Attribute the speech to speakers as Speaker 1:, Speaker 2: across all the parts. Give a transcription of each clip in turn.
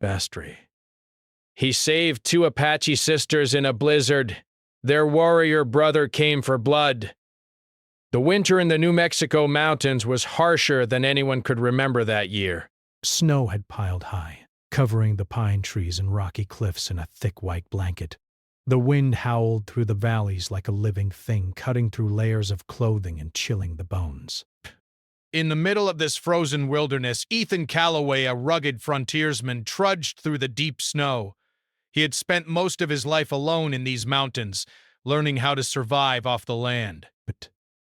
Speaker 1: Vestry. He saved 2 Apache sisters in a blizzard. Their warrior brother came for blood. The winter in the New Mexico mountains was harsher than anyone could remember that year.
Speaker 2: Snow had piled high, covering the pine trees and rocky cliffs in a thick white blanket. The wind howled through the valleys like a living thing, cutting through layers of clothing and chilling the bones.
Speaker 3: In the middle of this frozen wilderness, Ethan Calloway, a rugged frontiersman, trudged through the deep snow. He had spent most of his life alone in these mountains, learning how to survive off the land.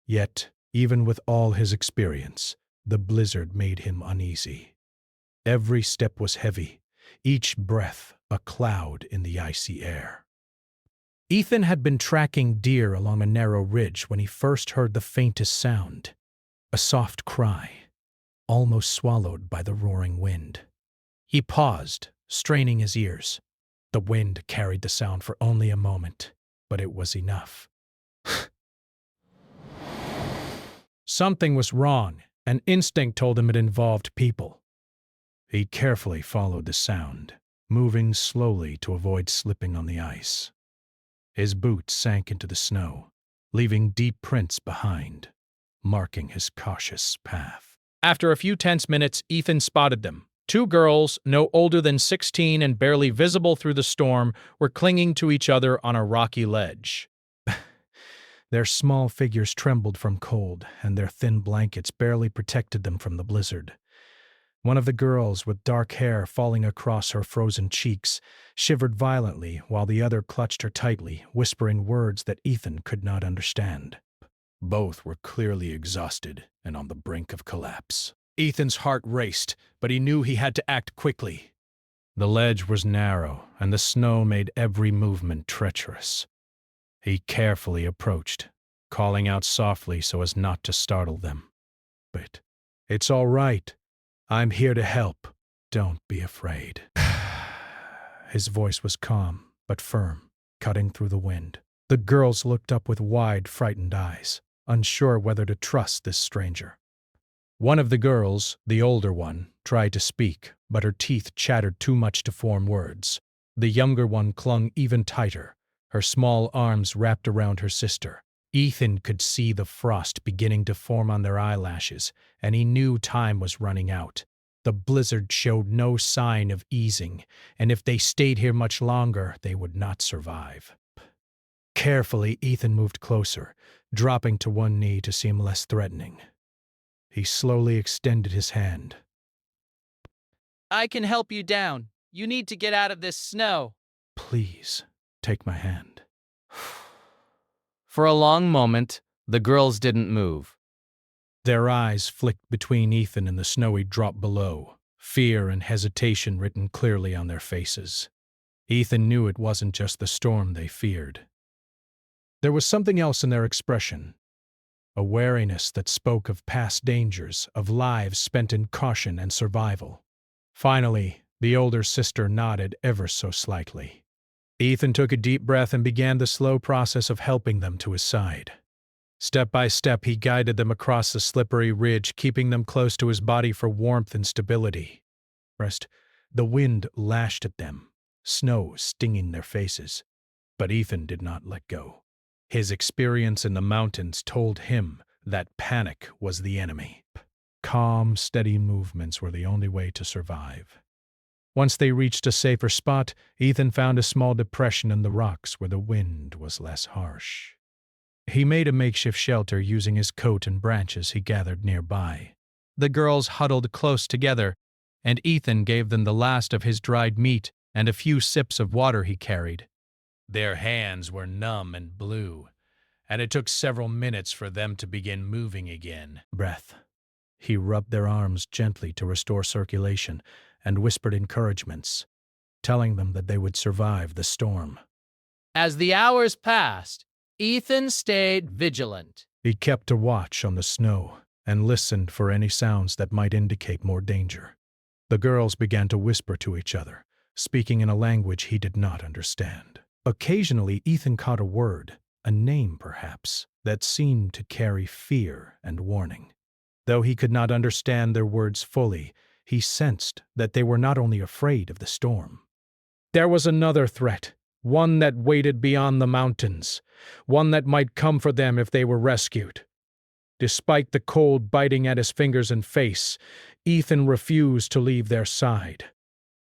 Speaker 2: Yet, even with all his experience, the blizzard made him uneasy. Every step was heavy, each breath a cloud in the icy air. Ethan had been tracking deer along a narrow ridge when he first heard the faintest sound, a soft cry, almost swallowed by the roaring wind. He paused, straining his ears. The wind carried the sound for only a moment, but it was enough. Something was wrong, and instinct told him it involved people. He carefully followed the sound, moving slowly to avoid slipping on the ice. His boots sank into the snow, leaving deep prints behind, marking his cautious path.
Speaker 1: After a few tense minutes, Ethan spotted them. 2 girls, no older than 16 and barely visible through the storm, were clinging to each other on a rocky ledge.
Speaker 2: Their small figures trembled from cold, and their thin blankets barely protected them from the blizzard. One of the girls, with dark hair falling across her frozen cheeks, shivered violently while the other clutched her tightly, whispering words that Ethan could not understand. Both were clearly exhausted and on the brink of collapse. Ethan's heart raced, but he knew he had to act quickly. The ledge was narrow, and the snow made every movement treacherous. He carefully approached, calling out softly so as not to startle them. "But it's all right. I'm here to help. Don't be afraid." His voice was calm, but firm, cutting through the wind. The girls looked up with wide, frightened eyes, unsure whether to trust this stranger. One of the girls, the older one, tried to speak, but her teeth chattered too much to form words. The younger one clung even tighter, her small arms wrapped around her sister. Ethan could see the frost beginning to form on their eyelashes, and he knew time was running out. The blizzard showed no sign of easing, and if they stayed here much longer, they would not survive. Carefully, Ethan moved closer, dropping to one knee to seem less threatening. He slowly extended his hand.
Speaker 4: "I can help you down. You need to get out of this snow."
Speaker 2: "Please, take my hand."
Speaker 4: For a long moment, the girls didn't move.
Speaker 2: Their eyes flicked between Ethan and the snowy drop below, fear and hesitation written clearly on their faces. Ethan knew it wasn't just the storm they feared. There was something else in their expression, a wariness that spoke of past dangers, of lives spent in caution and survival. Finally, the older sister nodded ever so slightly. Ethan took a deep breath and began the slow process of helping them to his side. Step by step, he guided them across the slippery ridge, keeping them close to his body for warmth and stability. The wind lashed at them, snow stinging their faces. But Ethan did not let go. His experience in the mountains told him that panic was the enemy. Calm, steady movements were the only way to survive. Once they reached a safer spot, Ethan found a small depression in the rocks where the wind was less harsh. He made a makeshift shelter using his coat and branches he gathered nearby. The girls huddled close together, and Ethan gave them the last of his dried meat and a few sips of water he carried. Their hands were numb and blue, and it took several minutes for them to begin moving again. Breath. He rubbed their arms gently to restore circulation and whispered encouragements, telling them that they would survive the storm.
Speaker 4: As the hours passed, Ethan stayed vigilant.
Speaker 2: He kept a watch on the snow and listened for any sounds that might indicate more danger. The girls began to whisper to each other, speaking in a language he did not understand. Occasionally, Ethan caught a word, a name perhaps, that seemed to carry fear and warning. Though he could not understand their words fully, he sensed that they were not only afraid of the storm. There was another threat, one that waited beyond the mountains, one that might come for them if they were rescued. Despite the cold biting at his fingers and face, Ethan refused to leave their side.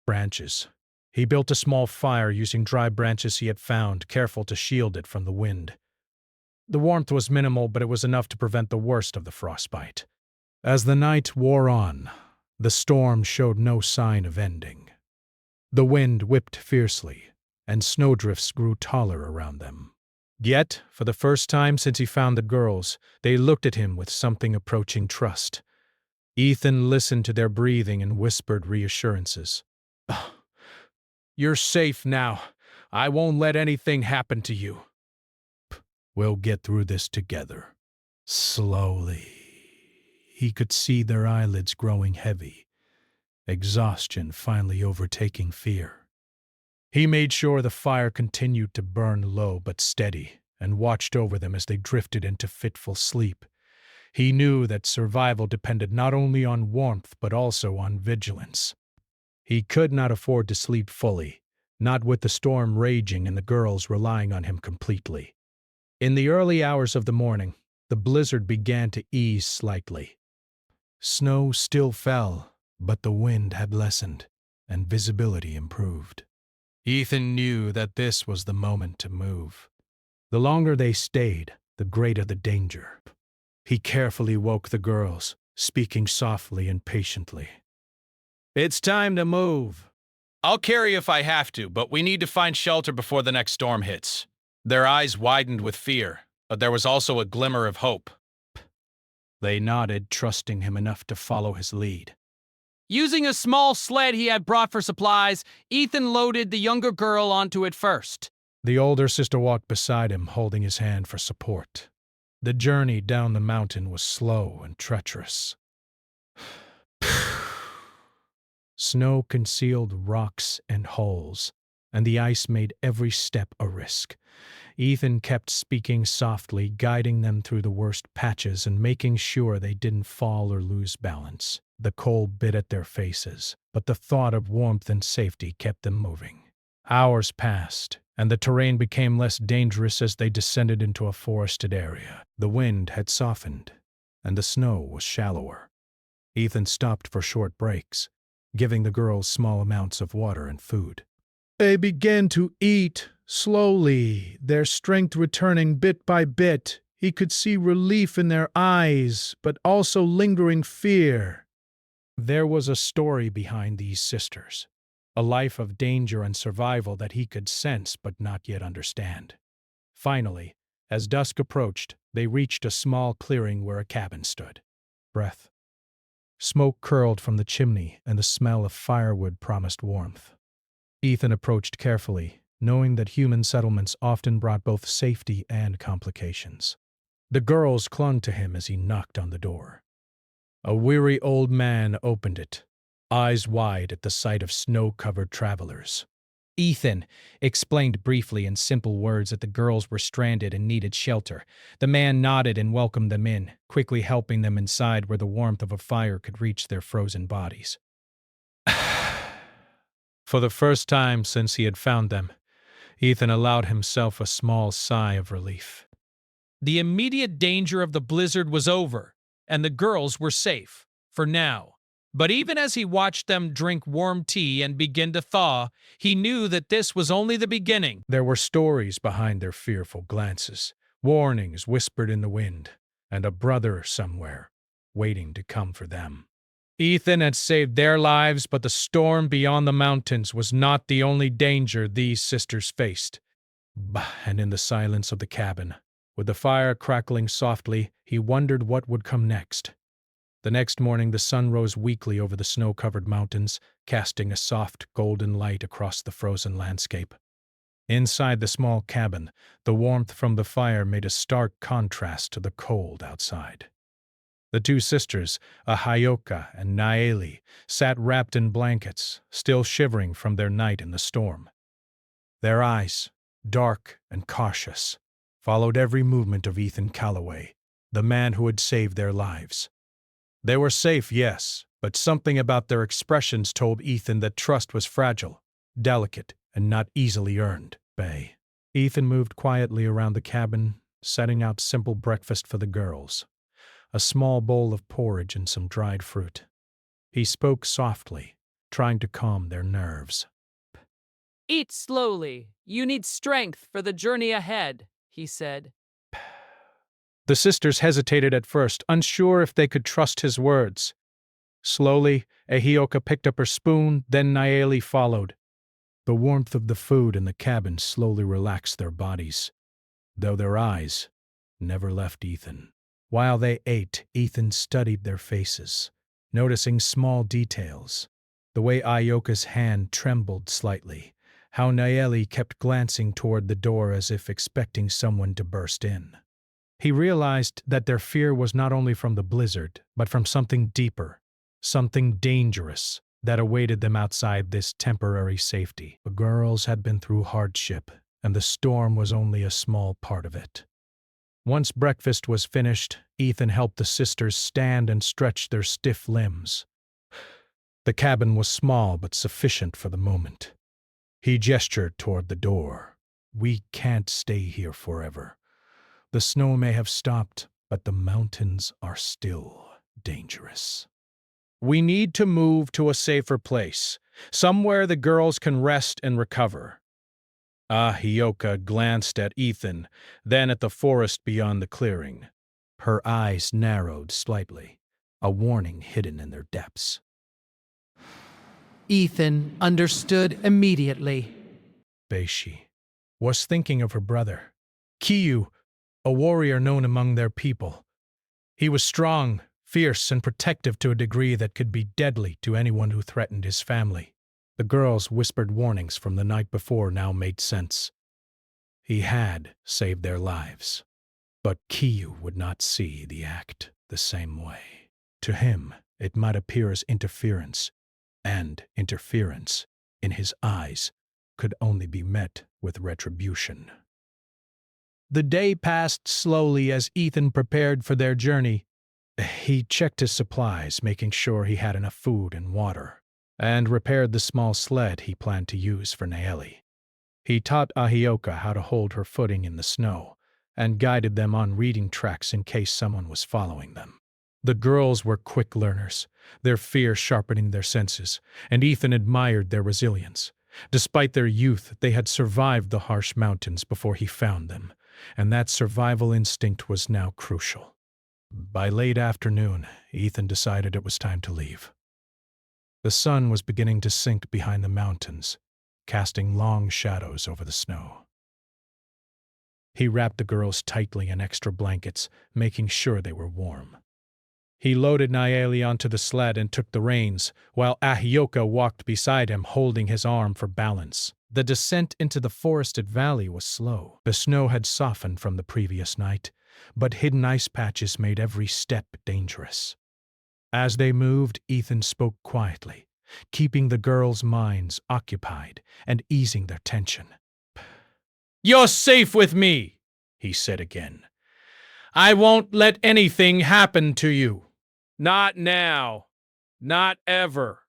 Speaker 2: Branches. He built a small fire using dry branches he had found, careful to shield it from the wind. The warmth was minimal, but it was enough to prevent the worst of the frostbite. As the night wore on, the storm showed no sign of ending. The wind whipped fiercely, and snowdrifts grew taller around them. Yet, for the first time since he found the girls, they looked at him with something approaching trust. Ethan listened to their breathing and whispered reassurances. "You're safe now. I won't let anything happen to you. We'll get through this together." Slowly, he could see their eyelids growing heavy, exhaustion finally overtaking fear. He made sure the fire continued to burn low but steady and watched over them as they drifted into fitful sleep. He knew that survival depended not only on warmth but also on vigilance. He could not afford to sleep fully, not with the storm raging and the girls relying on him completely. In the early hours of the morning, the blizzard began to ease slightly. Snow still fell, but the wind had lessened, and visibility improved. Ethan knew that this was the moment to move. The longer they stayed, the greater the danger. He carefully woke the girls, speaking softly and patiently. "It's time to move."
Speaker 3: I'll carry if I have to, but we need to find shelter before the next storm hits. Their eyes widened with fear, but there was also a glimmer of hope.
Speaker 2: They nodded, trusting him enough to follow his lead.
Speaker 4: Using a small sled he had brought for supplies, Ethan loaded the younger girl onto it first.
Speaker 2: The older sister walked beside him, holding his hand for support. The journey down the mountain was slow and treacherous. Snow concealed rocks and holes, and the ice made every step a risk. Ethan kept speaking softly, guiding them through the worst patches and making sure they didn't fall or lose balance. The cold bit at their faces, but the thought of warmth and safety kept them moving. Hours passed, and the terrain became less dangerous as they descended into a forested area. The wind had softened, and the snow was shallower. Ethan stopped for short breaks, giving the girls small amounts of water and food. They began to eat, slowly, their strength returning bit by bit. He could see relief in their eyes, but also lingering fear. There was a story behind these sisters, a life of danger and survival that he could sense but not yet understand. Finally, as dusk approached, they reached a small clearing where a cabin stood. Breath. Smoke curled from the chimney, and the smell of firewood promised warmth. Ethan approached carefully, knowing that human settlements often brought both safety and complications. The girls clung to him as he knocked on the door. A weary old man opened it, eyes wide at the sight of snow-covered travelers.
Speaker 4: Ethan explained briefly in simple words that the girls were stranded and needed shelter. The man nodded and welcomed them in, quickly helping them inside where the warmth of a fire could reach their frozen bodies.
Speaker 2: For the first time since he had found them, Ethan allowed himself a small sigh of relief.
Speaker 4: The immediate danger of the blizzard was over, and the girls were safe, for now. But even as he watched them drink warm tea and begin to thaw, he knew that this was only the beginning.
Speaker 2: There were stories behind their fearful glances, warnings whispered in the wind, and a brother somewhere, waiting to come for them. Ethan had saved their lives, but the storm beyond the mountains was not the only danger these sisters faced. And in the silence of the cabin, with the fire crackling softly, he wondered what would come next. The next morning the sun rose weakly over the snow-covered mountains, casting a soft golden light across the frozen landscape. Inside the small cabin, the warmth from the fire made a stark contrast to the cold outside. The two sisters, Ahyoka and Naeli, sat wrapped in blankets, still shivering from their night in the storm. Their eyes, dark and cautious, followed every movement of Ethan Calloway, the man who had saved their lives. They were safe, yes, But something about their expressions told Ethan that trust was fragile, delicate, and not easily earned. Ethan moved quietly around the cabin, setting out simple breakfast for the girls, a small bowl of porridge and some dried fruit. He spoke softly, trying to calm their nerves.
Speaker 5: Eat slowly. You need strength for the journey ahead, he said.
Speaker 2: The sisters hesitated at first, unsure if they could trust his words. Slowly, Ahioka picked up her spoon, then Naeli followed. The warmth of the food in the cabin slowly relaxed their bodies, though their eyes never left Ethan. While they ate, Ethan studied their faces, noticing small details, the way Ahioka's hand trembled slightly, how Naeli kept glancing toward the door as if expecting someone to burst in. He realized that their fear was not only from the blizzard, but from something deeper, something dangerous that awaited them outside this temporary safety. The girls had been through hardship, and the storm was only a small part of it. Once breakfast was finished, Ethan helped the sisters stand and stretch their stiff limbs. The cabin was small but sufficient for the moment. He gestured toward the door. "We can't stay here forever. The snow may have stopped, but the mountains are still dangerous. We need to move to a safer place, somewhere the girls can rest and recover." Ahioka glanced at Ethan, then at the forest beyond the clearing. Her eyes narrowed slightly, a warning hidden in their depths.
Speaker 5: Ethan understood immediately.
Speaker 2: Beishi was thinking of her brother, Kiyu, a warrior known among their people. He was strong, fierce, and protective to a degree that could be deadly to anyone who threatened his family. The girls' whispered warnings from the night before now made sense. He had saved their lives, but Kiyu would not see the act the same way. To him, it might appear as interference, and interference, in his eyes, could only be met with retribution. The day passed slowly as Ethan prepared for their journey. He checked his supplies, making sure he had enough food and water, and repaired the small sled he planned to use for Naeli. He taught Ahioka how to hold her footing in the snow, and guided them on reading tracks in case someone was following them. The girls were quick learners, their fear sharpening their senses, and Ethan admired their resilience. Despite their youth, they had survived the harsh mountains before he found them, and that survival instinct was now crucial. By late afternoon, Ethan decided it was time to leave. The sun was beginning to sink behind the mountains, casting long shadows over the snow. He wrapped the girls tightly in extra blankets, making sure they were warm. He loaded Naeli onto the sled and took the reins, while Ahioka walked beside him, holding his arm for balance. The descent into the forested valley was slow. The snow had softened from the previous night, but hidden ice patches made every step dangerous. As they moved, Ethan spoke quietly, keeping the girls' minds occupied and easing their tension.
Speaker 4: "You're safe with me," he said again. "I won't let anything happen to you."
Speaker 1: Not now. Not ever.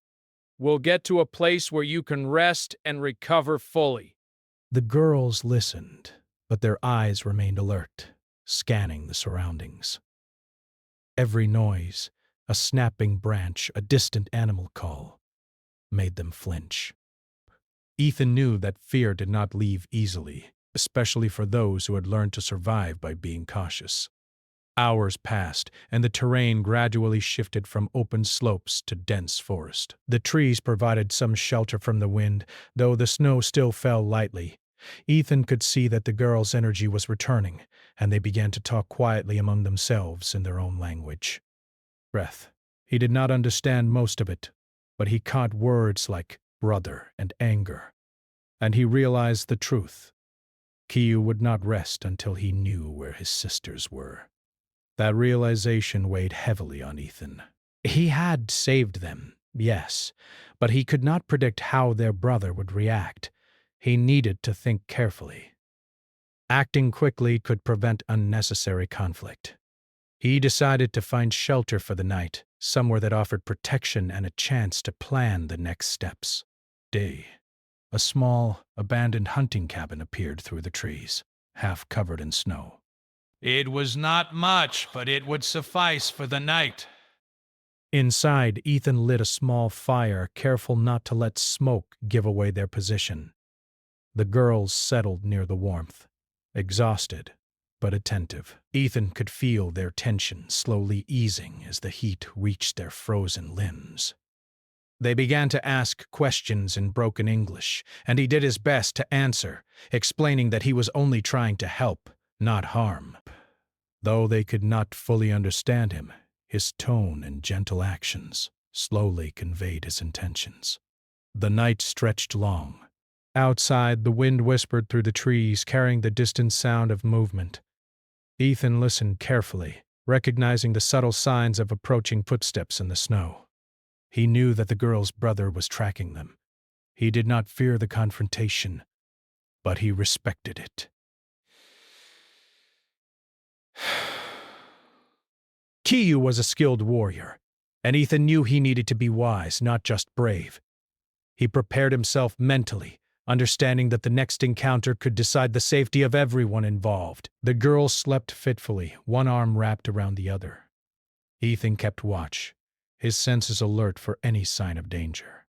Speaker 1: We'll get to a place where you can rest and recover fully.
Speaker 2: The girls listened, but their eyes remained alert, scanning the surroundings. Every noise, a snapping branch, a distant animal call, made them flinch. Ethan knew that fear did not leave easily, especially for those who had learned to survive by being cautious. Hours passed, and the terrain gradually shifted from open slopes to dense forest. The trees provided some shelter from the wind, though the snow still fell lightly. Ethan could see that the girls' energy was returning, and they began to talk quietly among themselves in their own language. Breath. He did not understand most of it, but he caught words like brother and anger, and he realized the truth. Kiyu would not rest until he knew where his sisters were. That realization weighed heavily on Ethan. He had saved them, yes, but he could not predict how their brother would react. He needed to think carefully. Acting quickly could prevent unnecessary conflict. He decided to find shelter for the night, somewhere that offered protection and a chance to plan the next steps. Day. A small, abandoned hunting cabin appeared through the trees, half covered in snow.
Speaker 3: It was not much, but it would suffice for the night.
Speaker 2: Inside, Ethan lit a small fire, careful not to let smoke give away their position. The girls settled near the warmth, exhausted but attentive. Ethan could feel their tension slowly easing as the heat reached their frozen limbs. They began to ask questions in broken English, and he did his best to answer, explaining that he was only trying to help, not harm. Though they could not fully understand him, his tone and gentle actions slowly conveyed his intentions. The night stretched long. Outside, the wind whispered through the trees, carrying the distant sound of movement. Ethan listened carefully, recognizing the subtle signs of approaching footsteps in the snow. He knew that the girl's brother was tracking them. He did not fear the confrontation, but he respected it. Kiyu was a skilled warrior, and Ethan knew he needed to be wise, not just brave. He prepared himself mentally, understanding that the next encounter could decide the safety of everyone involved. The girl slept fitfully, one arm wrapped around the other. Ethan kept watch, his senses alert for any sign of danger.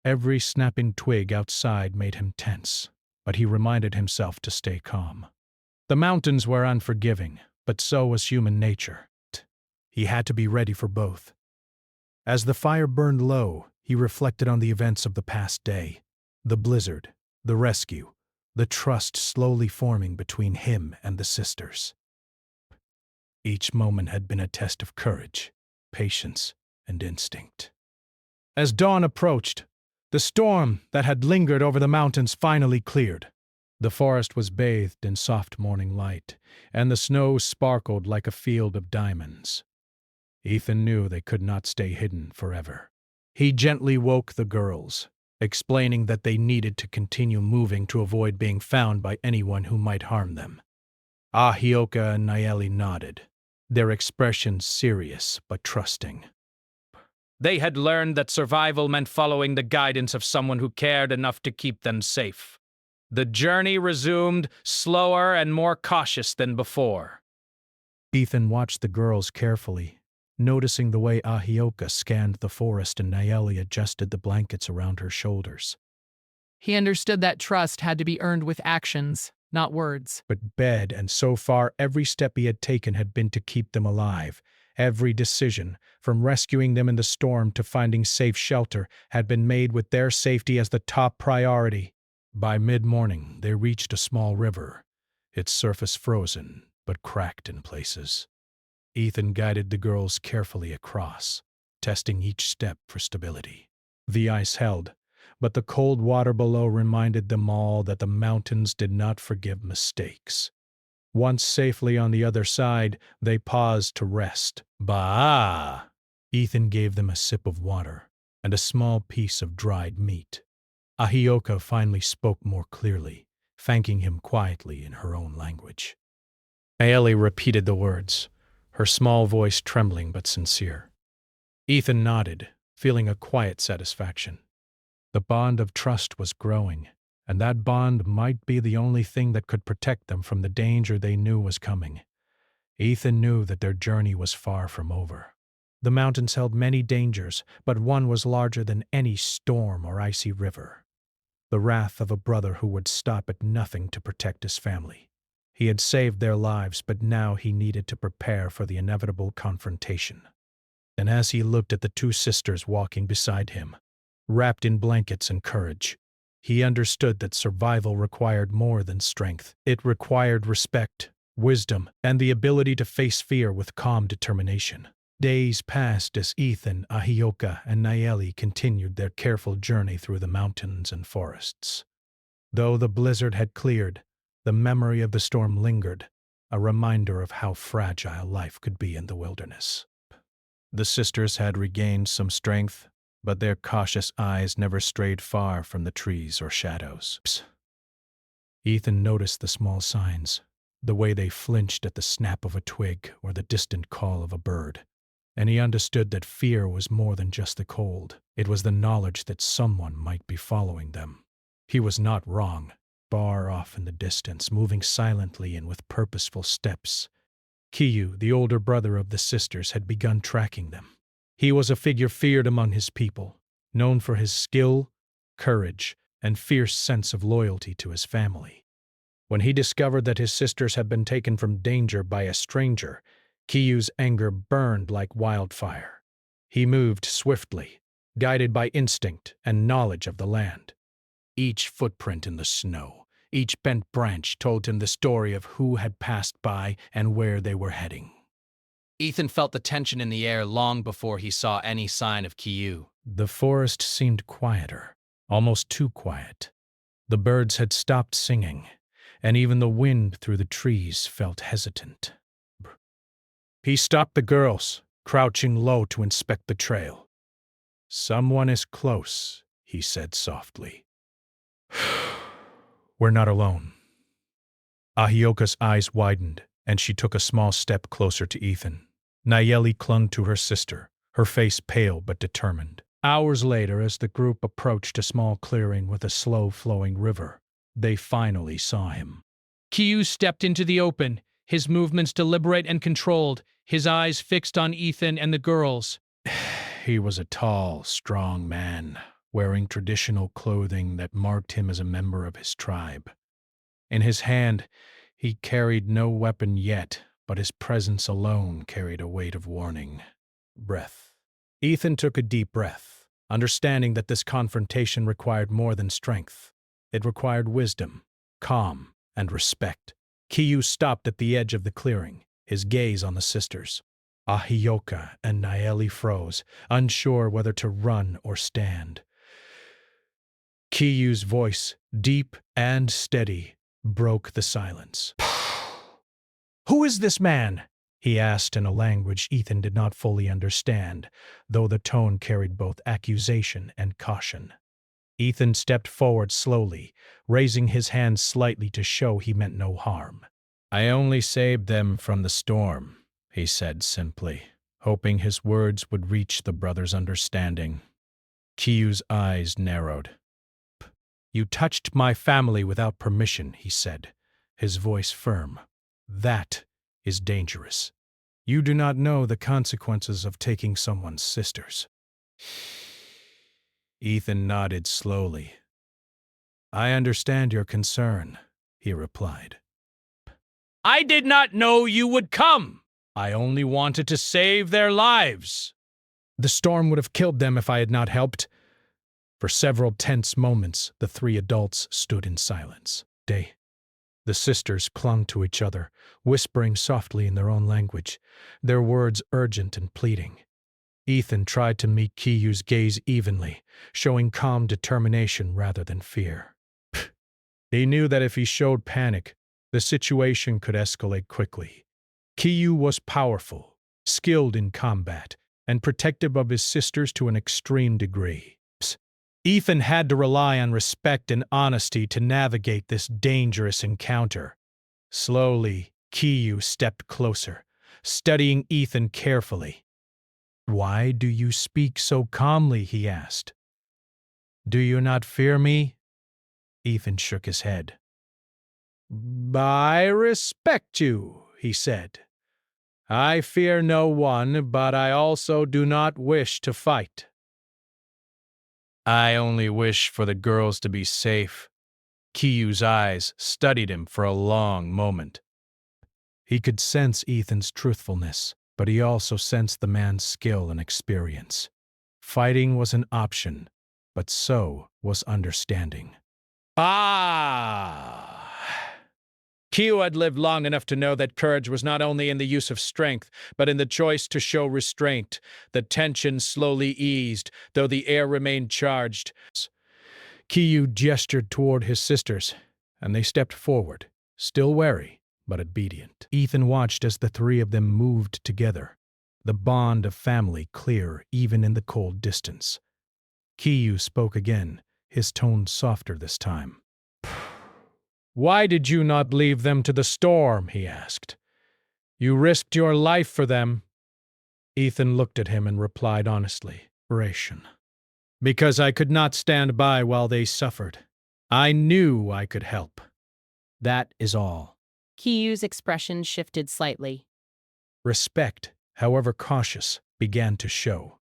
Speaker 2: Every snapping twig outside made him tense, but he reminded himself to stay calm. The mountains were unforgiving, but so was human nature. He had to be ready for both. As the fire burned low, he reflected on the events of the past day. The blizzard, the rescue, the trust slowly forming between him and the sisters. Each moment had been a test of courage, patience, and instinct. As dawn approached, the storm that had lingered over the mountains finally cleared. The forest was bathed in soft morning light, and the snow sparkled like a field of diamonds. Ethan knew they could not stay hidden forever. He gently woke the girls, explaining that they needed to continue moving to avoid being found by anyone who might harm them. Ahioka and Nayeli nodded, their expressions serious but trusting.
Speaker 1: They had learned that survival meant following the guidance of someone who cared enough to keep them safe. The journey resumed, slower and more cautious than before.
Speaker 2: Ethan watched the girls carefully, noticing the way Ahioka scanned the forest and Nayeli adjusted the blankets around her shoulders.
Speaker 5: He understood that trust had to be earned with actions, not words.
Speaker 2: But bed, and so far every step he had taken had been to keep them alive. Every decision, from rescuing them in the storm to finding safe shelter, had been made with their safety as the top priority. By mid-morning, they reached a small river, its surface frozen but cracked in places. Ethan guided the girls carefully across, testing each step for stability. The ice held, but the cold water below reminded them all that the mountains did not forgive mistakes. Once safely on the other side, they paused to rest. Bah! Ethan gave them a sip of water and a small piece of dried meat. Ahioka finally spoke more clearly, thanking him quietly in her own language. Nayeli repeated the words, her small voice trembling but sincere. Ethan nodded, feeling a quiet satisfaction. The bond of trust was growing, and that bond might be the only thing that could protect them from the danger they knew was coming. Ethan knew that their journey was far from over. The mountains held many dangers, but one was larger than any storm or icy river. The wrath of a brother who would stop at nothing to protect his family. He had saved their lives, but now he needed to prepare for the inevitable confrontation. And as he looked at the two sisters walking beside him, wrapped in blankets and courage, he understood that survival required more than strength. It required respect, wisdom, and the ability to face fear with calm determination. Days passed as Ethan, Ahioka, and Nayeli continued their careful journey through the mountains and forests. Though the blizzard had cleared, the memory of the storm lingered, a reminder of how fragile life could be in the wilderness. The sisters had regained some strength, but their cautious eyes never strayed far from the trees or shadows. Ethan noticed the small signs, the way they flinched at the snap of a twig or the distant call of a bird. And he understood that fear was more than just the cold. It was the knowledge that someone might be following them. He was not wrong. Far off in the distance, moving silently and with purposeful steps, Kiyu, the older brother of the sisters, had begun tracking them. He was a figure feared among his people, known for his skill, courage, and fierce sense of loyalty to his family. When he discovered that his sisters had been taken from danger by a stranger, Kiyu's anger burned like wildfire. He moved swiftly, guided by instinct and knowledge of the land. Each footprint in the snow, each bent branch told him the story of who had passed by and where they were heading.
Speaker 1: Ethan felt the tension in the air long before he saw any sign of Kiyu.
Speaker 2: The forest seemed quieter, almost too quiet. The birds had stopped singing, and even the wind through the trees felt hesitant. He stopped the girls, crouching low to inspect the trail. "Someone is close," he said softly. "We're not alone." Ahioka's eyes widened, and she took a small step closer to Ethan. Nayeli clung to her sister, her face pale but determined. Hours later, as the group approached a small clearing with a slow-flowing river, they finally saw him.
Speaker 4: Kiyu stepped into the open, his movements deliberate and controlled, his eyes fixed on Ethan and the girls.
Speaker 2: He was a tall, strong man, wearing traditional clothing that marked him as a member of his tribe. In his hand, he carried no weapon yet, but his presence alone carried a weight of warning. Breath. Ethan took a deep breath, understanding that this confrontation required more than strength. It required wisdom, calm, and respect. Kiyu stopped at the edge of the clearing, his gaze on the sisters. Ahioka and Nayeli froze, unsure whether to run or stand. Kiyu's voice, deep and steady, broke the silence. "Who is this man?" he asked in a language Ethan did not fully understand, though the tone carried both accusation and caution. Ethan stepped forward slowly, raising his hand slightly to show he meant no harm. "I only saved them from the storm," he said simply, hoping his words would reach the brothers' understanding. Kiyu's eyes narrowed. "You touched my family without permission," he said, his voice firm. "That is dangerous. You do not know the consequences of taking someone's sisters." Ethan nodded slowly. "I understand your concern," he replied.
Speaker 4: "I did not know you would come.
Speaker 2: "I only wanted to save their lives. The storm would have killed them if I had not helped." For several tense moments, the three adults stood in silence. The sisters clung to each other, whispering softly in their own language, their words urgent and pleading. Ethan tried to meet Kiyu's gaze evenly, showing calm determination rather than fear. He knew that if he showed panic, the situation could escalate quickly. Kiyu was powerful, skilled in combat, and protective of his sisters to an extreme degree. Ethan had to rely on respect and honesty to navigate this dangerous encounter. Slowly, Kiyu stepped closer, studying Ethan carefully. "Why do you speak so calmly?" he asked. "Do you not fear me?" Ethan shook his head. "I respect you," he said. "I fear no one, but I also do not wish to fight." "I only wish for the girls to be safe." Kiyu's eyes studied him for a long moment. He could sense Ethan's truthfulness, but he also sensed the man's skill and experience. Fighting was an option, but so was understanding. Kiyu had lived long enough to know that courage was not only in the use of strength, but in the choice to show restraint. The tension slowly eased, though the air remained charged. Kiyu gestured toward his sisters, and they stepped forward, still wary, but obedient. Ethan watched as the three of them moved together, the bond of family clear even in the cold distance. Kiyu spoke again, his tone softer this time. Why did you not leave them to the storm? He asked. You risked your life for them. Ethan looked at him and replied honestly, Narration. Because I could not stand by while they suffered. I knew I could help. That is all.
Speaker 6: Kiyu's expression shifted slightly.
Speaker 2: Respect, however cautious, began to show.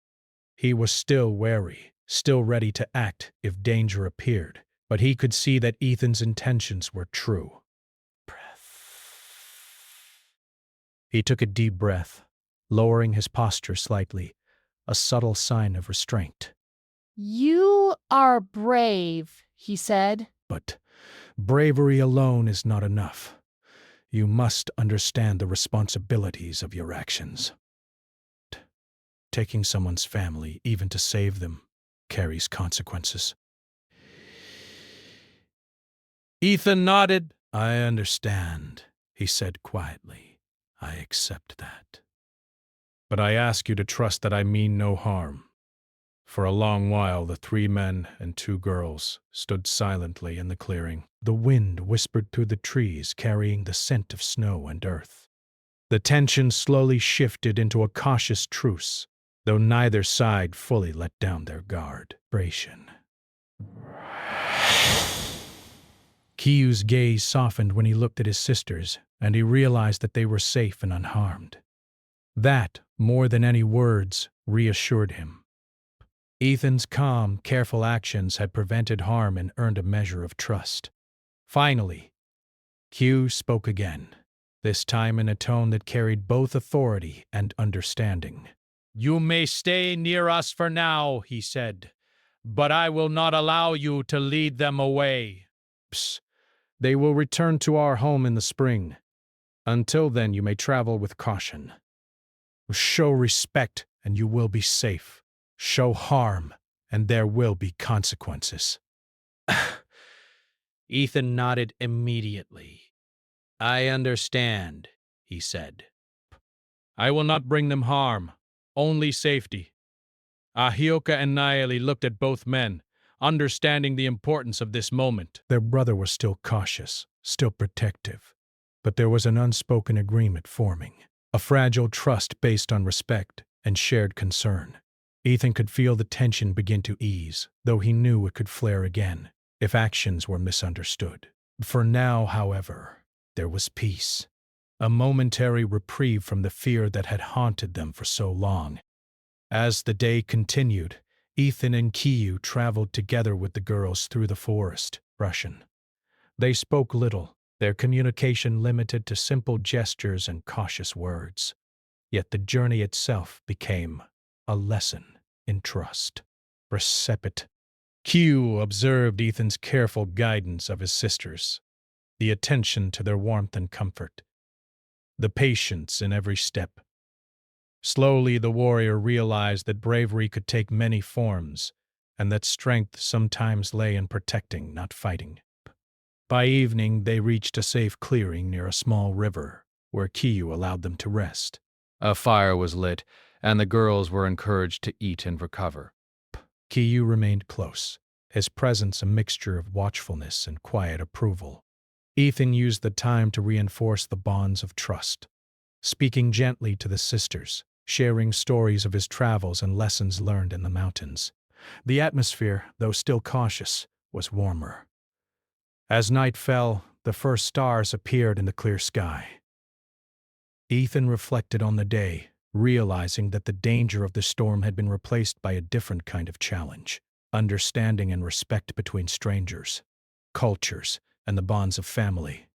Speaker 2: He was still wary, still ready to act if danger appeared, but he could see that Ethan's intentions were true. He took a deep breath, lowering his posture slightly, a subtle sign of restraint.
Speaker 6: You are brave, he said.
Speaker 2: But bravery alone is not enough. You must understand the responsibilities of your actions. Taking someone's family, even to save them, carries consequences.
Speaker 4: Ethan nodded.
Speaker 2: I understand, he said quietly. I accept that. But I ask you to trust that I mean no harm. For a long while, the 3 men and 2 girls stood silently in the clearing. The wind whispered through the trees, carrying the scent of snow and earth. The tension slowly shifted into a cautious truce, though neither side fully let down their guard. Kiyu's gaze softened when he looked at his sisters, and he realized that they were safe and unharmed. That, more than any words, reassured him. Ethan's calm, careful actions had prevented harm and earned a measure of trust. Finally, Kiyu spoke again, this time in a tone that carried both authority and understanding.
Speaker 4: You may stay near us for now, he said, but I will not allow you to lead them away.
Speaker 2: Psst. They will return to our home in the spring. Until then, you may travel with caution. Show respect, and you will be safe. Show harm, and there will be consequences.
Speaker 4: Ethan nodded immediately. I understand, he said. I will not bring them harm, only safety. Ahioka and Naeli looked at both men, understanding the importance of this moment.
Speaker 2: Their brother was still cautious, still protective, but there was an unspoken agreement forming, a fragile trust based on respect and shared concern. Ethan could feel the tension begin to ease, though he knew it could flare again if actions were misunderstood. For now, however, there was peace, a momentary reprieve from the fear that had haunted them for so long. As the day continued, Ethan and Kiyu traveled together with the girls through the forest, Russian. They spoke little, their communication limited to simple gestures and cautious words. Yet the journey itself became a lesson in trust. Respect. Kiyu observed Ethan's careful guidance of his sisters, the attention to their warmth and comfort, the patience in every step. Slowly, the warrior realized that bravery could take many forms, and that strength sometimes lay in protecting, not fighting. By evening, they reached a safe clearing near a small river, where Kiyu allowed them to rest.
Speaker 1: A fire was lit, and the girls were encouraged to eat and recover.
Speaker 2: Kiyu remained close, his presence a mixture of watchfulness and quiet approval. Ethan used the time to reinforce the bonds of trust, speaking gently to the sisters, sharing stories of his travels and lessons learned in the mountains. The atmosphere, though still cautious, was warmer. As night fell, the first stars appeared in the clear sky. Ethan reflected on the day, realizing that the danger of the storm had been replaced by a different kind of challenge, understanding and respect between strangers, cultures, and the bonds of family.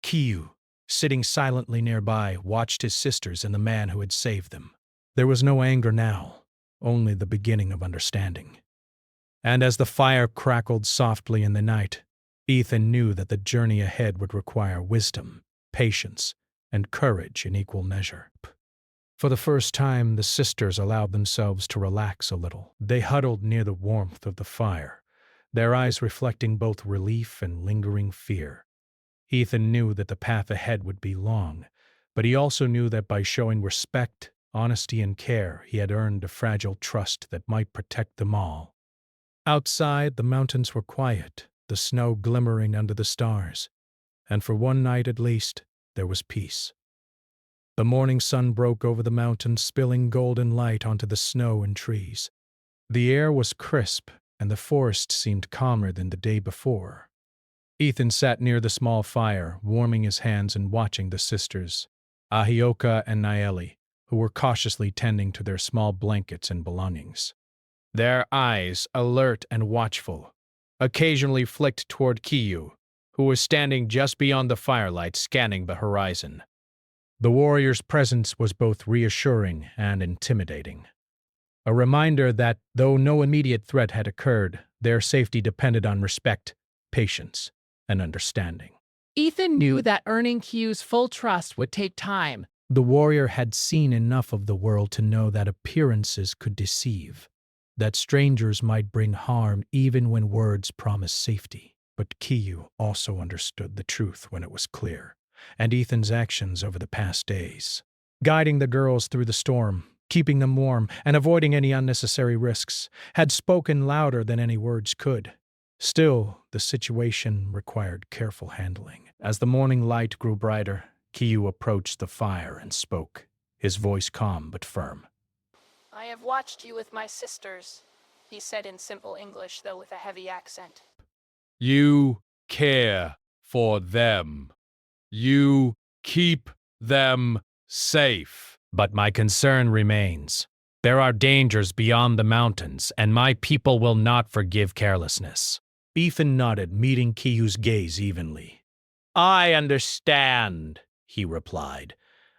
Speaker 2: Kiyu, sitting silently nearby, watched his sisters and the man who had saved them. There was no anger now, only the beginning of understanding. And as the fire crackled softly in the night, Ethan knew that the journey ahead would require wisdom, patience, and courage in equal measure. For the first time, the sisters allowed themselves to relax a little. They huddled near the warmth of the fire, their eyes reflecting both relief and lingering fear. Ethan knew that the path ahead would be long, but he also knew that by showing respect, honesty, and care, he had earned a fragile trust that might protect them all. Outside, the mountains were quiet, the snow glimmering under the stars. and for one night at least, there was peace. The morning sun broke over the mountains, spilling golden light onto the snow and trees. The air was crisp, and the forest seemed calmer than the day before. Ethan sat near the small fire, warming his hands and watching the sisters, Ahioka and Naeli, who were cautiously tending to their small blankets and belongings. Their eyes, alert and watchful, occasionally flicked toward Kiyu, who was standing just beyond the firelight scanning the horizon. The warrior's presence was both reassuring and intimidating. A reminder that, though no immediate threat had occurred, their safety depended on respect, patience, and understanding.
Speaker 5: Ethan knew that earning Q's full trust would take time.
Speaker 2: The warrior had seen enough of the world to know that appearances could deceive, that strangers might bring harm even when words promised safety. But Kiyu also understood the truth when it was clear, and Ethan's actions over the past days, guiding the girls through the storm, keeping them warm, and avoiding any unnecessary risks, had spoken louder than any words could. Still, the situation required careful handling. As the morning light grew brighter, Kiyu approached the fire and spoke, his voice calm but firm.
Speaker 6: I have watched you with my sisters, he said in simple English, though with a heavy accent.
Speaker 3: You care for them. You keep them safe.
Speaker 1: But my concern remains. There are dangers beyond the mountains, and my people will not forgive carelessness.
Speaker 2: Ethan nodded, meeting Kiyu's gaze evenly.
Speaker 1: I understand, he replied.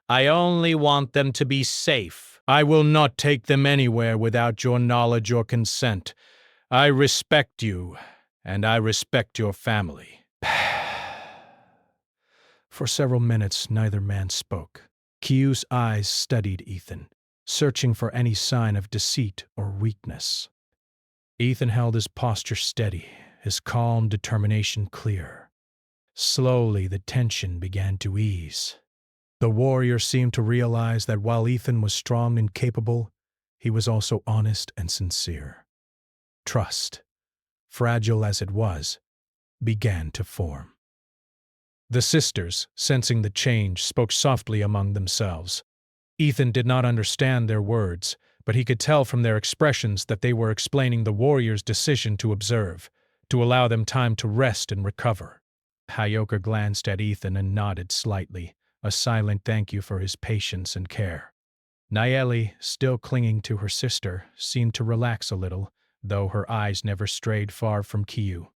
Speaker 1: I only want them to be safe.
Speaker 3: I will not take them anywhere without your knowledge or consent. I respect you, and I respect your family.
Speaker 2: For several minutes, neither man spoke. Kiyu's eyes studied Ethan, searching for any sign of deceit or weakness. Ethan held his posture steady, his calm determination clear. Slowly, the tension began to ease. The warrior seemed to realize that while Ethan was strong and capable, he was also honest and sincere. Trust, fragile as it was, began to form. The sisters, sensing the change, spoke softly among themselves. Ethan did not understand their words, but he could tell from their expressions that they were explaining the warrior's decision to observe, to allow them time to rest and recover. Ahioka glanced at Ethan and nodded slightly, a silent thank you for his patience and care. Naeli, still clinging to her sister, seemed to relax a little, though her eyes never strayed far from Kiyu.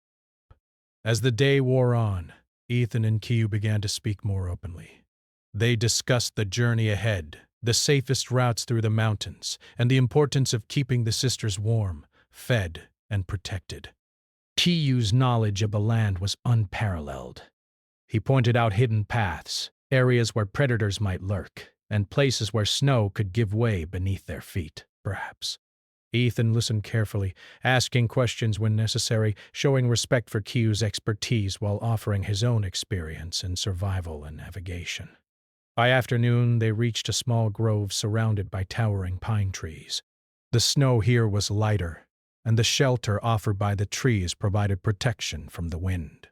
Speaker 2: As the day wore on, Ethan and Kiyu began to speak more openly. They discussed the journey ahead, the safest routes through the mountains, and the importance of keeping the sisters warm, fed, and protected. Kiyu's knowledge of the land was unparalleled. He pointed out hidden paths, areas where predators might lurk, and places where snow could give way beneath their feet, perhaps. Ethan listened carefully, asking questions when necessary, showing respect for Kiyu's expertise while offering his own experience in survival and navigation. By afternoon, they reached a small grove surrounded by towering pine trees. The snow here was lighter, and the shelter offered by the trees provided protection from the wind.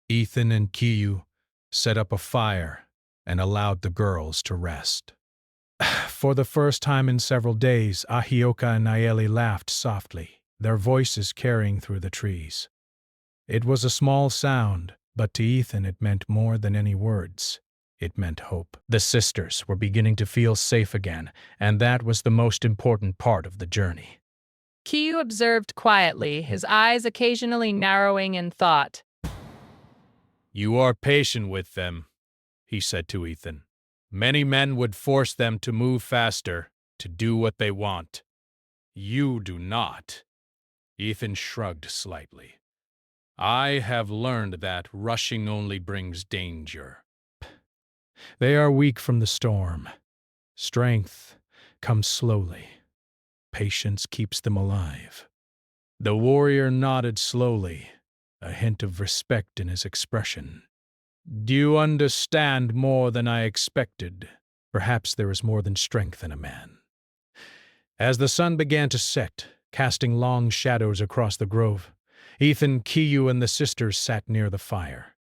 Speaker 2: Ethan and Kiyu set up a fire and allowed the girls to rest. For the first time in several days, Ahioka and Naeli laughed softly, their voices carrying through the trees. It was a small sound, but to Ethan it meant more than any words. It meant hope. The sisters were beginning to feel safe again, and that was the most important part of the journey.
Speaker 5: Kiyu observed quietly, his eyes occasionally narrowing in thought.
Speaker 3: You are patient with them, he said to Ethan. Many men would force them to move faster, to do what they want. You do not. Ethan shrugged slightly. I have learned that rushing only brings danger.
Speaker 2: They are weak from the storm. Strength comes slowly. Patience keeps them alive. The warrior nodded slowly, a hint of respect in his expression.
Speaker 3: Do you understand more than I expected?
Speaker 2: Perhaps there is more than strength in a man. As the sun began to set, casting long shadows across the grove, Ethan, Kiyu, and the sisters sat near the fire.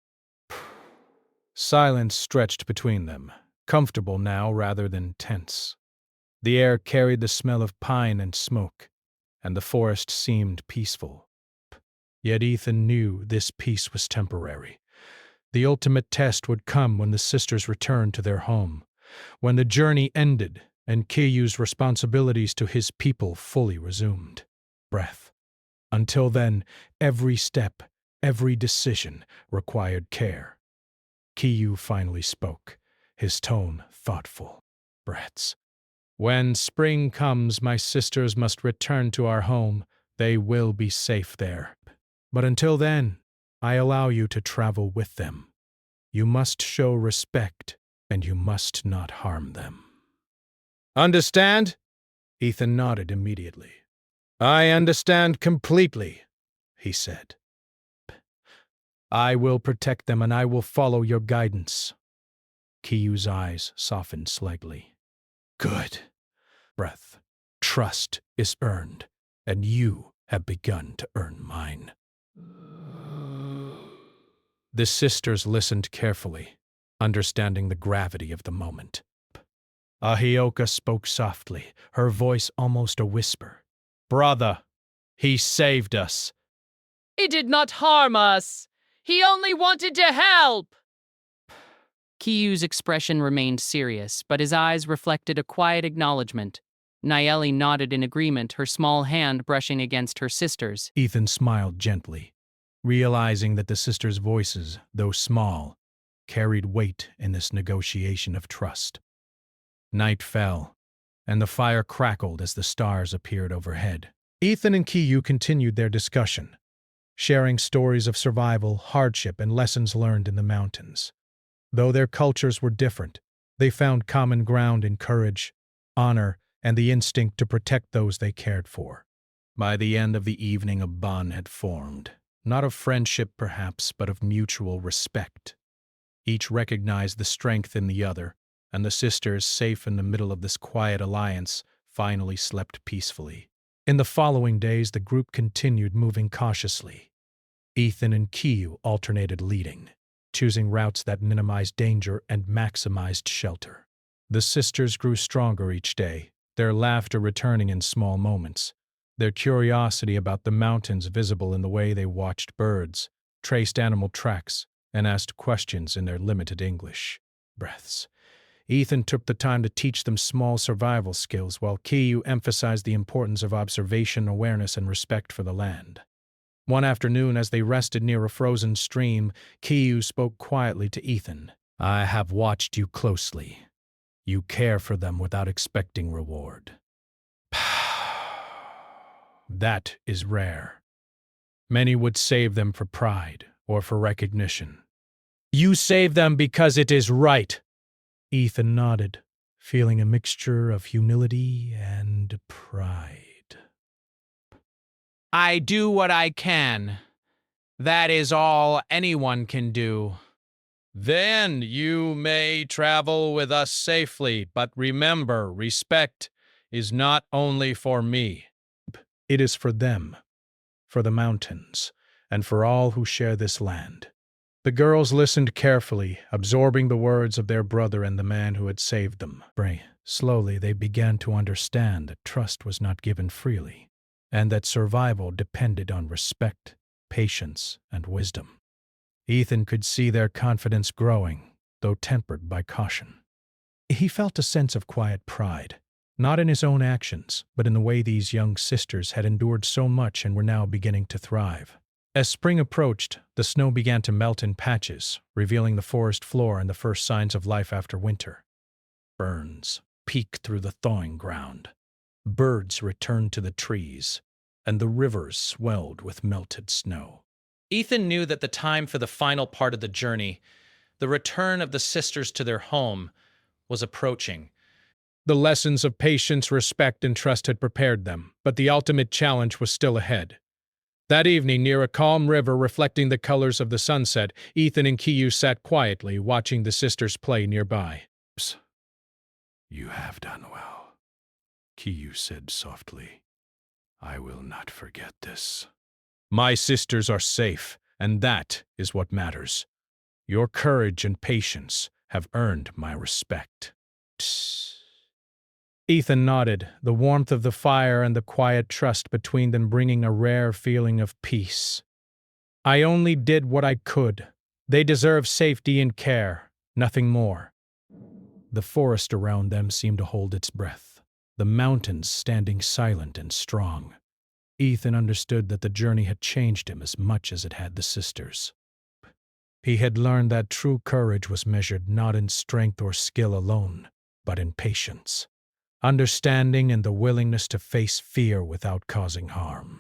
Speaker 2: Silence stretched between them, comfortable now rather than tense. The air carried the smell of pine and smoke, and the forest seemed peaceful. Yet Ethan knew this peace was temporary. The ultimate test would come when the sisters returned to their home, when the journey ended and Kiyu's responsibilities to his people fully resumed. Breath. Until then, every step, every decision required care. Kiyu finally spoke, his tone thoughtful. Breaths. When spring comes, my sisters must return to our home. They will be safe there. But until then, I allow you to travel with them. You must show respect, and you must not harm them.
Speaker 1: Understand?
Speaker 2: Ethan nodded immediately.
Speaker 1: I understand completely,
Speaker 2: he said. I will protect them, and I will follow your guidance. Kiyu's eyes softened slightly. Good. Breath. Trust is earned, and you have begun to earn mine. The sisters listened carefully, understanding the gravity of the moment. Ahioka spoke softly, her voice almost a whisper. Brother, he saved us.
Speaker 5: He did not harm us. He only wanted to help. Kiyu's expression remained serious, but his eyes reflected a quiet acknowledgement. Nayeli nodded in agreement, her small hand brushing against her sister's.
Speaker 2: Ethan smiled gently, realizing that the sisters' voices, though small, carried weight in this negotiation of trust. Night fell, and the fire crackled as the stars appeared overhead. Ethan and Kiyu continued their discussion, sharing stories of survival, hardship, and lessons learned in the mountains. Though their cultures were different, they found common ground in courage, honor, and the instinct to protect those they cared for. By the end of the evening, a bond had formed, not of friendship perhaps, but of mutual respect. Each recognized the strength in the other, and the sisters, safe in the middle of this quiet alliance, finally slept peacefully. In the following days, the group continued moving cautiously. Ethan and Kiyu alternated leading, choosing routes that minimized danger and maximized shelter. The sisters grew stronger each day, their laughter returning in small moments, their curiosity about the mountains visible in the way they watched birds, traced animal tracks, and asked questions in their limited English. Breaths. Ethan took the time to teach them small survival skills, while Kiyu emphasized the importance of observation, awareness, and respect for the land. One afternoon, as they rested near a frozen stream, Kiyu spoke quietly to Ethan. I have watched you closely. You care for them without expecting reward. That is rare. Many would save them for pride or for recognition. You save them because it is right. Ethan nodded, feeling a mixture of humility and pride.
Speaker 4: I do what I can. That is all anyone can do.
Speaker 1: Then you may travel with us safely, but remember, respect is not only for me.
Speaker 2: It is for them, for the mountains, and for all who share this land. The girls listened carefully, absorbing the words of their brother and the man who had saved them. Slowly they began to understand that trust was not given freely, and that survival depended on respect, patience, and wisdom. Ethan could see their confidence growing, though tempered by caution. He felt a sense of quiet pride, not in his own actions, but in the way these young sisters had endured so much and were now beginning to thrive. As spring approached, the snow began to melt in patches, revealing the forest floor and the first signs of life after winter. Burns peeked through the thawing ground. Birds returned to the trees, and the rivers swelled with melted snow.
Speaker 4: Ethan knew that the time for the final part of the journey, the return of the sisters to their home, was approaching.
Speaker 1: The lessons of patience, respect, and trust had prepared them, but the ultimate challenge was still ahead. That evening, near a calm river reflecting the colors of the sunset, Ethan and Kiyu sat quietly, watching the sisters play nearby.
Speaker 2: You have done well, Kiyu said softly. I will not forget this.
Speaker 1: My sisters are safe, and that is what matters.
Speaker 2: Your courage and patience have earned my respect. Ethan nodded, the warmth of the fire and the quiet trust between them bringing a rare feeling of peace. I only did what I could. They deserve safety and care, nothing more. The forest around them seemed to hold its breath, the mountains standing silent and strong. Ethan understood that the journey had changed him as much as it had the sisters. He had learned that true courage was measured not in strength or skill alone, but in patience, understanding, and the willingness to face fear without causing harm.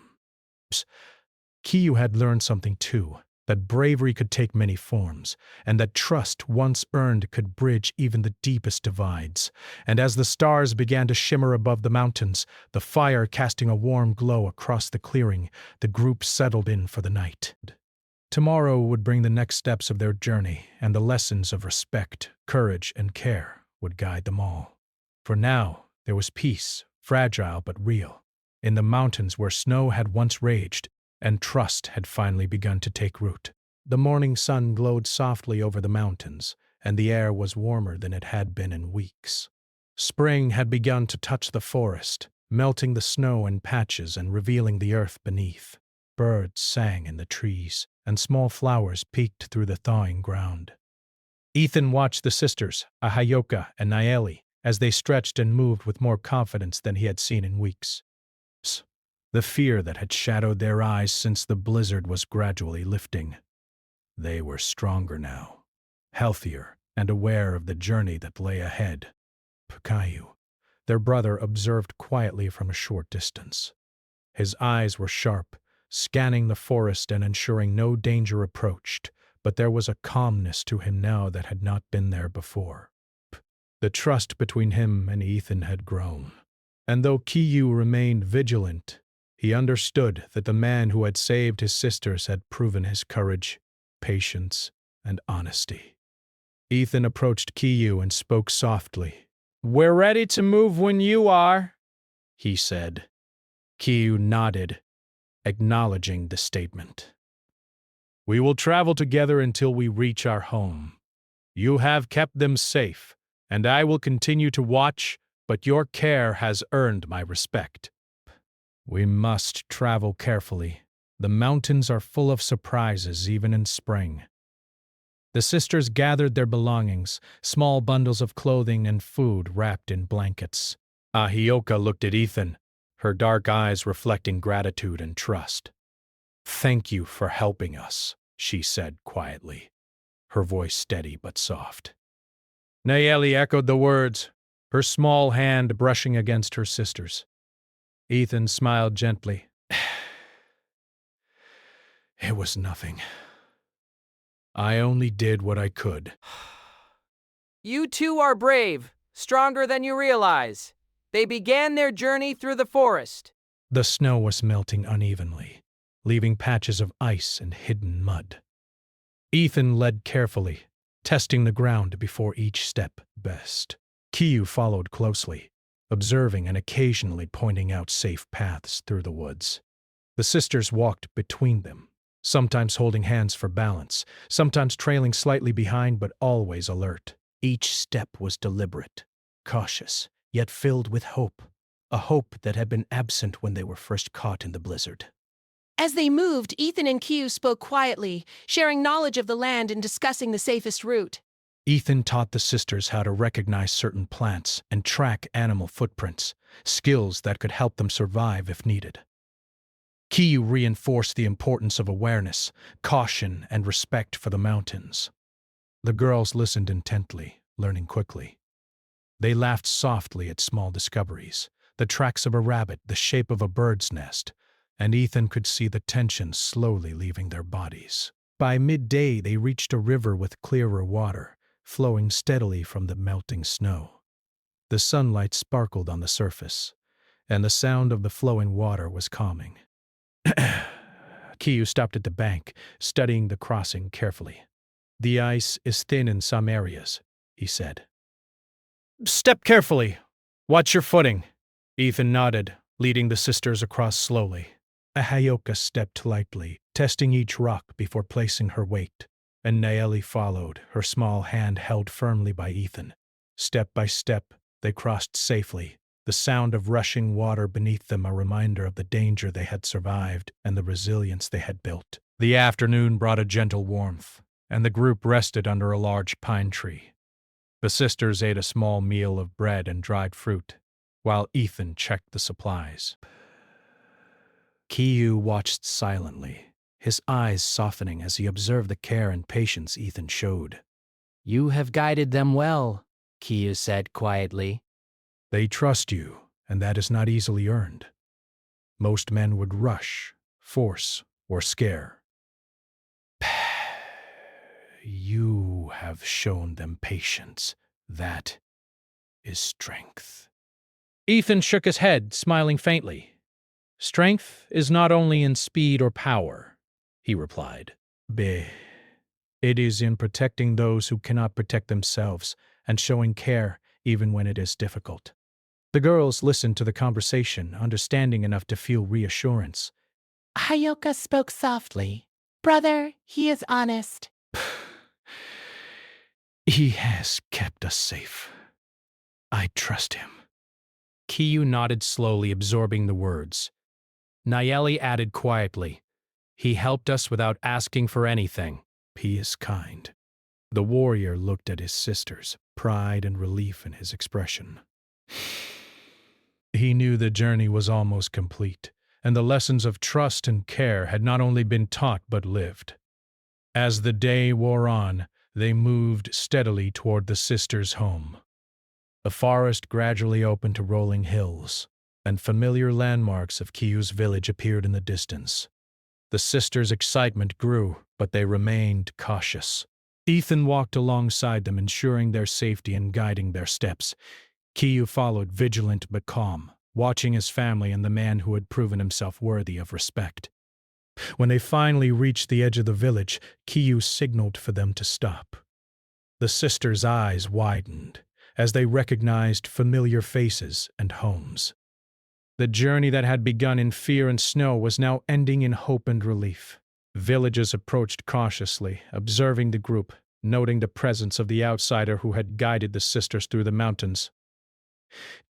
Speaker 2: Kiyu had learned something too, that bravery could take many forms, and that trust once earned could bridge even the deepest divides. And as the stars began to shimmer above the mountains, the fire casting a warm glow across the clearing, the group settled in for the night. Tomorrow would bring the next steps of their journey, and the lessons of respect, courage, and care would guide them all. For now, there was peace, fragile but real, in the mountains where snow had once raged, and trust had finally begun to take root. The morning sun glowed softly over the mountains, and the air was warmer than it had been in weeks. Spring had begun to touch the forest, melting the snow in patches and revealing the earth beneath. Birds sang in the trees, and small flowers peeked through the thawing ground. Ethan watched the sisters, Ahayoka and Naeli, as they stretched and moved with more confidence than he had seen in weeks. The fear that had shadowed their eyes since the blizzard was gradually lifting. They were stronger now, healthier, and aware of the journey that lay ahead. Pikayu, their brother, observed quietly from a short distance. His eyes were sharp, scanning the forest and ensuring no danger approached, but there was a calmness to him now that had not been there before. The trust between him and Ethan had grown, and though Kiyu remained vigilant, he understood that the man who had saved his sisters had proven his courage, patience, and honesty. Ethan approached Kiyu and spoke softly. "We're ready to move when you are," he said. Kiyu nodded, acknowledging the statement. "We will travel together until we reach our home. You have kept them safe, and I will continue to watch, but your care has earned my respect. We must travel carefully. The mountains are full of surprises even in spring." The sisters gathered their belongings, small bundles of clothing and food wrapped in blankets. Ahioka looked at Ethan, her dark eyes reflecting gratitude and trust. "Thank you for helping us," she said quietly, her voice steady but soft. Naeli echoed the words, her small hand brushing against her sister's. Ethan smiled gently. "It was nothing. I only did what I could."
Speaker 7: You two are brave, stronger than you realize. They began their journey through the forest.
Speaker 2: The snow was melting unevenly, leaving patches of ice and hidden mud. Ethan led carefully, testing the ground before each step best. Kiyu followed closely, observing and occasionally pointing out safe paths through the woods. The sisters walked between them, sometimes holding hands for balance, sometimes trailing slightly behind but always alert. Each step was deliberate, cautious, yet filled with hope, a hope that had been absent when they were first caught in the blizzard.
Speaker 8: As they moved, Ethan and Kiyu spoke quietly, sharing knowledge of the land and discussing the safest route.
Speaker 2: Ethan taught the sisters how to recognize certain plants and track animal footprints, skills that could help them survive if needed. Kiyu reinforced the importance of awareness, caution, and respect for the mountains. The girls listened intently, learning quickly. They laughed softly at small discoveries, the tracks of a rabbit, the shape of a bird's nest, and Ethan could see the tension slowly leaving their bodies. By midday, they reached a river with clearer water, flowing steadily from the melting snow. The sunlight sparkled on the surface, and the sound of the flowing water was calming. Kiyu stopped at the bank, studying the crossing carefully. "The ice is thin in some areas," he said. "Step carefully. Watch your footing." Ethan nodded, leading the sisters across slowly. Ahayoka stepped lightly, testing each rock before placing her weight. and Naeli followed, her small hand held firmly by Ethan. Step by step, they crossed safely, the sound of rushing water beneath them a reminder of the danger they had survived and the resilience they had built. The afternoon brought a gentle warmth, and the group rested under a large pine tree. The sisters ate a small meal of bread and dried fruit, while Ethan checked the supplies. Kiyu watched silently, his eyes softening as he observed the care and patience Ethan showed.
Speaker 7: You have guided them well, Kiyu said quietly.
Speaker 2: They trust you, and that is not easily earned. Most men would rush, force, or scare. You have shown them patience. That is strength.
Speaker 4: Ethan shook his head, smiling faintly. Strength is not only in speed or power, he replied.
Speaker 2: It is in protecting those who cannot protect themselves and showing care even when it is difficult. The girls listened to the conversation, understanding enough to feel reassurance.
Speaker 8: Hyoka spoke softly. Brother, he is honest.
Speaker 2: He has kept us safe. I trust him.
Speaker 1: Kiyu nodded slowly, absorbing the words. Naeli added quietly, "He helped us without asking for anything."
Speaker 2: He is kind. The warrior looked at his sisters, pride and relief in his expression. He knew the journey was almost complete, and the lessons of trust and care had not only been taught but lived. As the day wore on, they moved steadily toward the sisters' home. The forest gradually opened to rolling hills, and familiar landmarks of Kiyu's village appeared in the distance. The sisters' excitement grew, but they remained cautious. Ethan walked alongside them, ensuring their safety and guiding their steps. Kiyu followed, vigilant but calm, watching his family and the man who had proven himself worthy of respect. When they finally reached the edge of the village, Kiyu signaled for them to stop. The sisters' eyes widened as they recognized familiar faces and homes. The journey that had begun in fear and snow was now ending in hope and relief. Villagers approached cautiously, observing the group, noting the presence of the outsider who had guided the sisters through the mountains.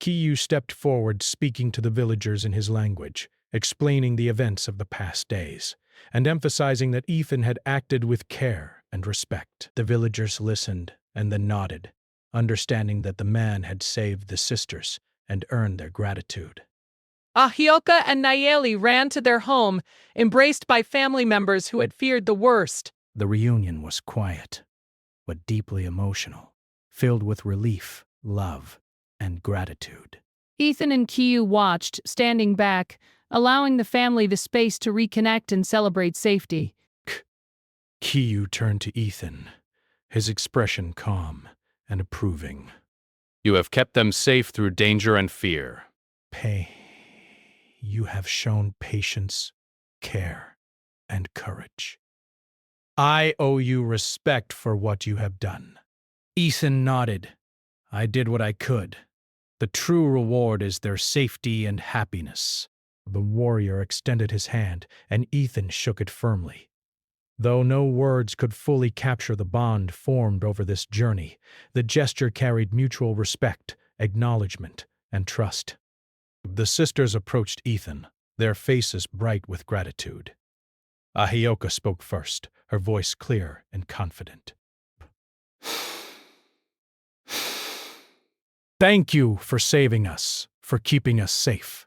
Speaker 2: Kiyu stepped forward, speaking to the villagers in his language, explaining the events of the past days, and emphasizing that Ethan had acted with care and respect. The villagers listened and then nodded, understanding that the man had saved the sisters and earned their gratitude.
Speaker 5: Ahioka and Nayeli ran to their home, embraced by family members who had feared the worst.
Speaker 2: The reunion was quiet, but deeply emotional, filled with relief, love, and gratitude.
Speaker 5: Ethan and Kiyu watched, standing back, allowing the family the space to reconnect and celebrate safety.
Speaker 2: Kiyu turned to Ethan, his expression calm and approving.
Speaker 1: You have kept them safe through danger and fear.
Speaker 2: You have shown patience, care, and courage. I owe you respect for what you have done. Ethan nodded. I did what I could. The true reward is their safety and happiness. The warrior extended his hand, and Ethan shook it firmly. Though no words could fully capture the bond formed over this journey, the gesture carried mutual respect, acknowledgement, and trust. The sisters approached Ethan, their faces bright with gratitude. Ahioka spoke first, her voice clear and confident. Thank you for saving us, for keeping us safe.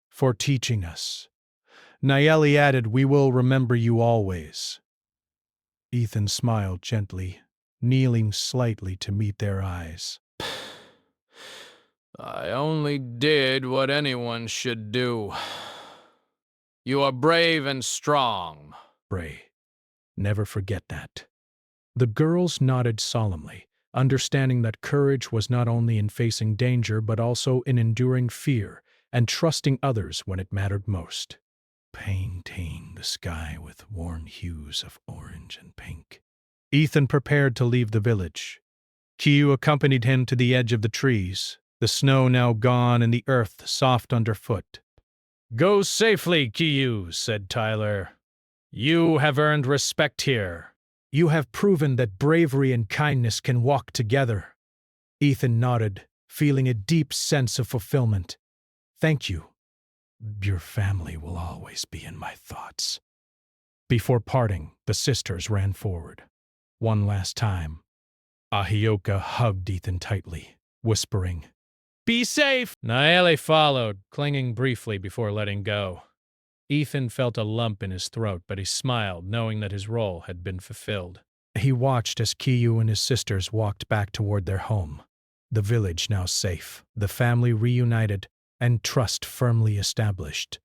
Speaker 2: For teaching us. Nayeli added, we will remember you always. Ethan smiled gently, kneeling slightly to meet their eyes.
Speaker 1: I only did what anyone should do. You are brave and strong.
Speaker 2: Never forget that. The girls nodded solemnly, understanding that courage was not only in facing danger but also in enduring fear and trusting others when it mattered most. Painting the sky with warm hues of orange and pink. Ethan prepared to leave the village. Kiyu accompanied him to the edge of the trees, the snow now gone and the earth soft underfoot.
Speaker 1: Go safely, Kiyu, said Tyler. You have earned respect here.
Speaker 2: You have proven that bravery and kindness can walk together. Ethan nodded, feeling a deep sense of fulfillment. Thank you. Your family will always be in my thoughts. Before parting, the sisters ran forward. One last time, Ahioka hugged Ethan tightly, whispering, "Be safe!"
Speaker 1: Naele followed, clinging briefly before letting go. Ethan felt a lump in his throat, but he smiled, knowing that his role had been fulfilled.
Speaker 2: He watched as Kiyu and his sisters walked back toward their home. The village now safe, the family reunited, and trust firmly established.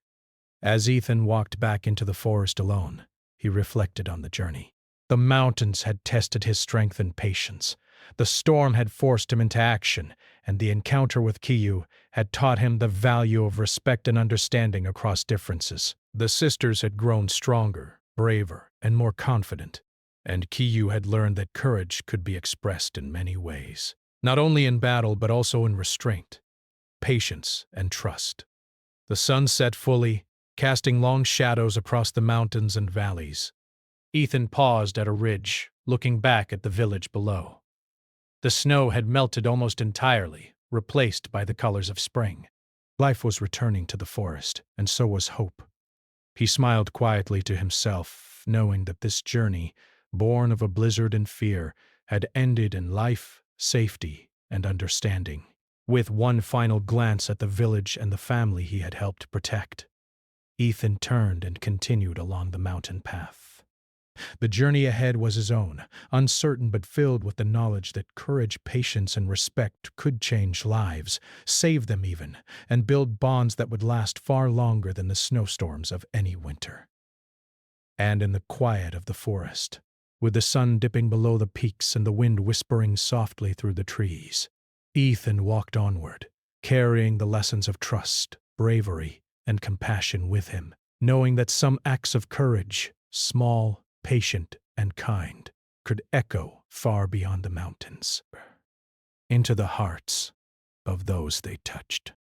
Speaker 2: As Ethan walked back into the forest alone, he reflected on the journey. The mountains had tested his strength and patience. The storm had forced him into action, and the encounter with Kiyu had taught him the value of respect and understanding across differences. The sisters had grown stronger, braver, and more confident, and Kiyu had learned that courage could be expressed in many ways, not only in battle but also in restraint, patience, and trust. The sun set fully, casting long shadows across the mountains and valleys. Ethan paused at a ridge, looking back at the village below. The snow had melted almost entirely, replaced by the colors of spring. Life was returning to the forest, and so was hope. He smiled quietly to himself, knowing that this journey, born of a blizzard and fear, had ended in life, safety, and understanding. With one final glance at the village and the family he had helped protect, Ethan turned and continued along the mountain path. The journey ahead was his own, uncertain but filled with the knowledge that courage, patience, and respect could change lives, save them even, and build bonds that would last far longer than the snowstorms of any winter. And in the quiet of the forest, with the sun dipping below the peaks and the wind whispering softly through the trees, Ethan walked onward, carrying the lessons of trust, bravery, and compassion with him, knowing that some acts of courage, small, patient, and kind, could echo far beyond the mountains, into the hearts of those they touched.